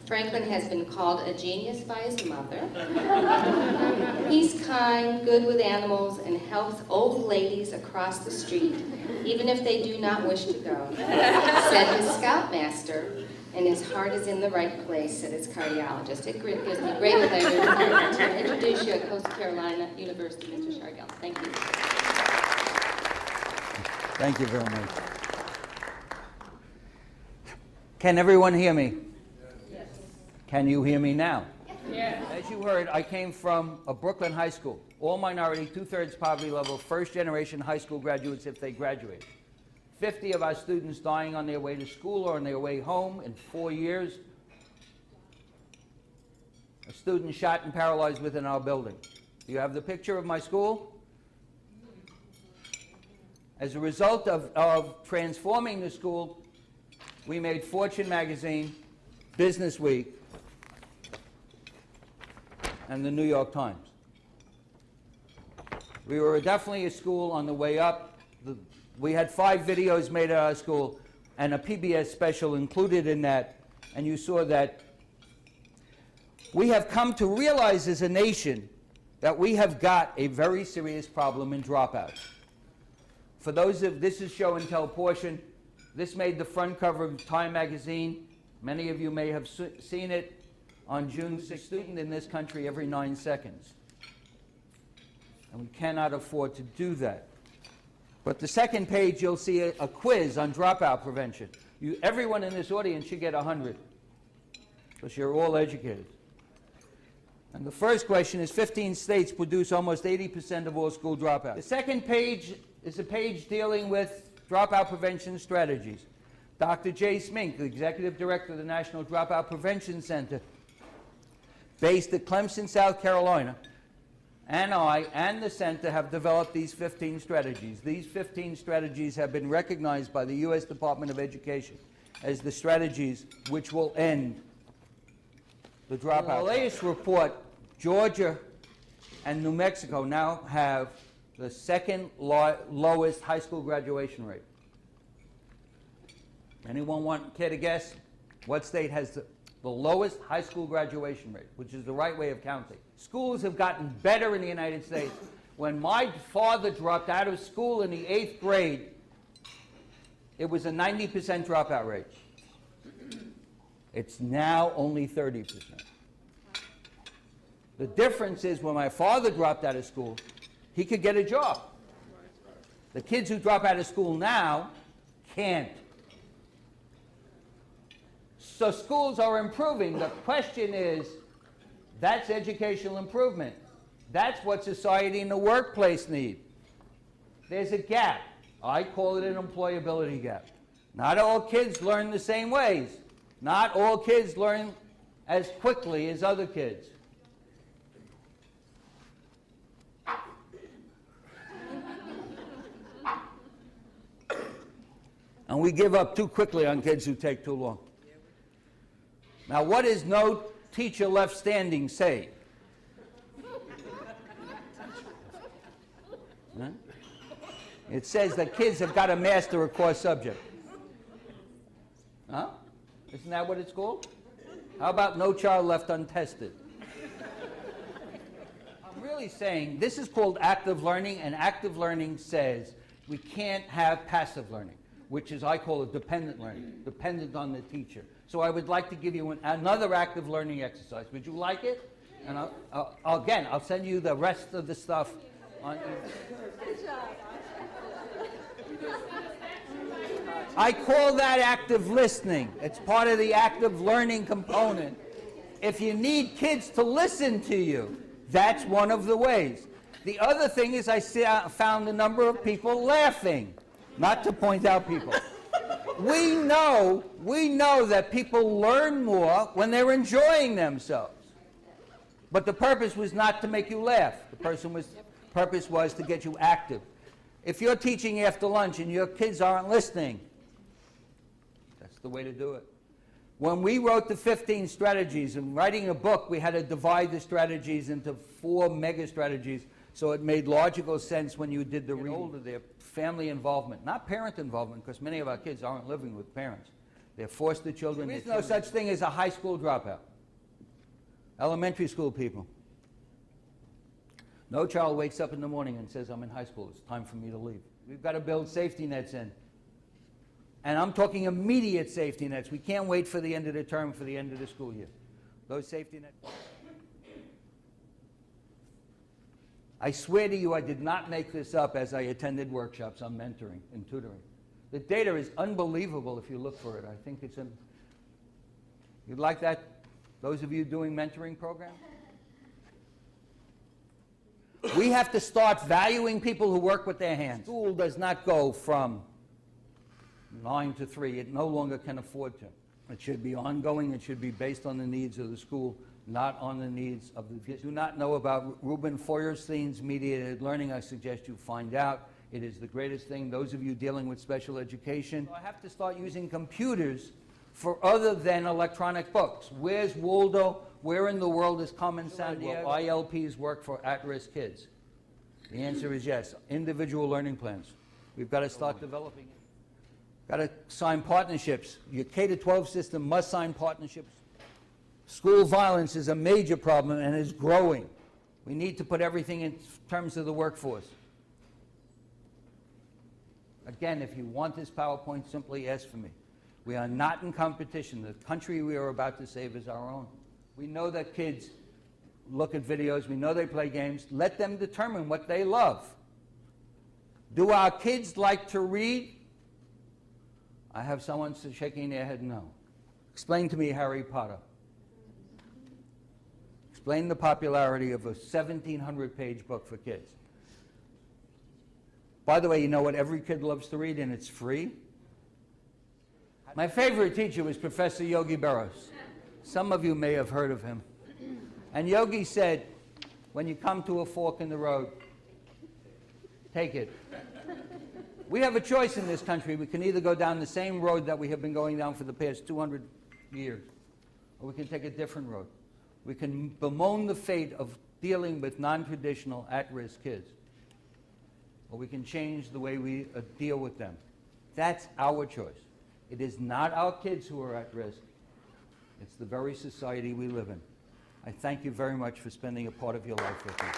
Franklin has been called a genius by his mother. He's kind, good with animals, and helps old ladies across the street, even if they do not wish to go, said his scoutmaster, and his heart is in the right place, said his cardiologist. It gives me great pleasure to introduce you at Coastal Carolina University, Mr. Shargell. Thank you. Thank you very much. Can everyone hear me? Yes. Can you hear me now? Yes. As you heard, I came from a Brooklyn high school, all minority, 2/3 poverty level, first generation high school graduates if they graduate. 50 of our students dying on their way to school or on their way home in 4 years. A student shot and paralyzed within our building. Do you have the picture of my school? As a result of transforming the school, we made Fortune magazine, Business Week, and the New York Times. We were definitely a school on the way up. We had 5 videos made at our school and a PBS special included in that, and you saw that we have come to realize as a nation that we have got a very serious problem in dropouts. For those of, this is show and tell portion. This made the front cover of Time magazine. Many of you may have seen it on June 6th. A student in this country every 9 seconds. And we cannot afford to do that. But the second page, you'll see a quiz on dropout prevention. Everyone in this audience should get 100, because you're all educated. And the first question is 15 states produce almost 80% of all school dropouts. The second page is a page dealing with dropout prevention strategies. Dr. Jay Smink, the Executive Director of the National Dropout Prevention Center, based at Clemson, South Carolina, and I and the center have developed these 15 strategies. These 15 strategies have been recognized by the U.S. Department of Education as the strategies which will end the dropout. In the latest report, Georgia and New Mexico now have the second lowest high school graduation rate. Anyone care to guess what state has the lowest high school graduation rate, which is the right way of counting? Schools have gotten better in the United States. When my father dropped out of school in the 8th grade, it was a 90% dropout rate. It's now only 30%. The difference is when my father dropped out of school, he could get a job. The kids who drop out of school now can't. So schools are improving. The question is, that's educational improvement. That's what society and the workplace need. There's a gap. I call it an employability gap. Not all kids learn the same ways. Not all kids learn as quickly as other kids. And we give up too quickly on kids who take too long. Now, what does no teacher left standing say? Huh? It says that kids have got to master a core subject. Huh? Isn't that what it's called? How about no child left untested? I'm really saying this is called active learning, and active learning says we can't have passive learning, which is, I call it dependent learning, dependent on the teacher. So I would like to give you another active learning exercise. Would you like it? And I'll send you the rest of the stuff. I call that active listening. It's part of the active learning component. If you need kids to listen to you, that's one of the ways. The other thing is I found a number of people laughing, not to point out people. We know that people learn more when they're enjoying themselves. But the purpose was not to make you laugh. The purpose was to get you active. If you're teaching after lunch and your kids aren't listening, that's the way to do it. When we wrote the 15 strategies, and writing a book, we had to divide the strategies into 4 mega strategies, so it made logical sense when you did the reading. Older, their family involvement, not parent involvement, because many of our kids aren't living with parents. They're foster children. There is no such thing as a high school dropout. Elementary school people. No child wakes up in the morning and says, I'm in high school, it's time for me to leave. We've got to build safety nets in. And I'm talking immediate safety nets. We can't wait for the end of the term, for the end of the school year. Those safety nets. I swear to you, I did not make this up as I attended workshops on mentoring and tutoring. The data is unbelievable if you look for it. I think it's you'd like that, those of you doing mentoring programs? We have to start valuing people who work with their hands. School does not go from 9 to 3. It no longer can afford to. It should be ongoing. It should be based on the needs of the school, not on the needs of the kids. Do not know about Ruben Feuerstein's mediated learning. I suggest you find out. It is the greatest thing. Those of you dealing with special education, I have to start using computers for other than electronic books. Where's Waldo? Where in the world is Carmen Sandiego? Will ILPs work for at-risk kids? The answer is yes. Individual learning plans. We've got to start developing it. Got to sign partnerships. Your K-12 system must sign partnerships. School violence is a major problem and is growing. We need to put everything in terms of the workforce. Again, if you want this PowerPoint, simply ask for me. We are not in competition. The country we are about to save is our own. We know that kids look at videos. We know they play games. Let them determine what they love. Do our kids like to read? I have someone shaking their head no. Explain to me Harry Potter. Explain the popularity of a 1,700-page book for kids. By the way, you know what every kid loves to read, and it's free? My favorite teacher was Professor Yogi Berra. Some of you may have heard of him. And Yogi said, when you come to a fork in the road, take it. We have a choice in this country. We can either go down the same road that we have been going down for the past 200 years, or we can take a different road. We can bemoan the fate of dealing with non-traditional at-risk kids, or we can change the way we deal with them. That's our choice. It is not our kids who are at risk. It's the very society we live in. I thank you very much for spending a part of your life with me.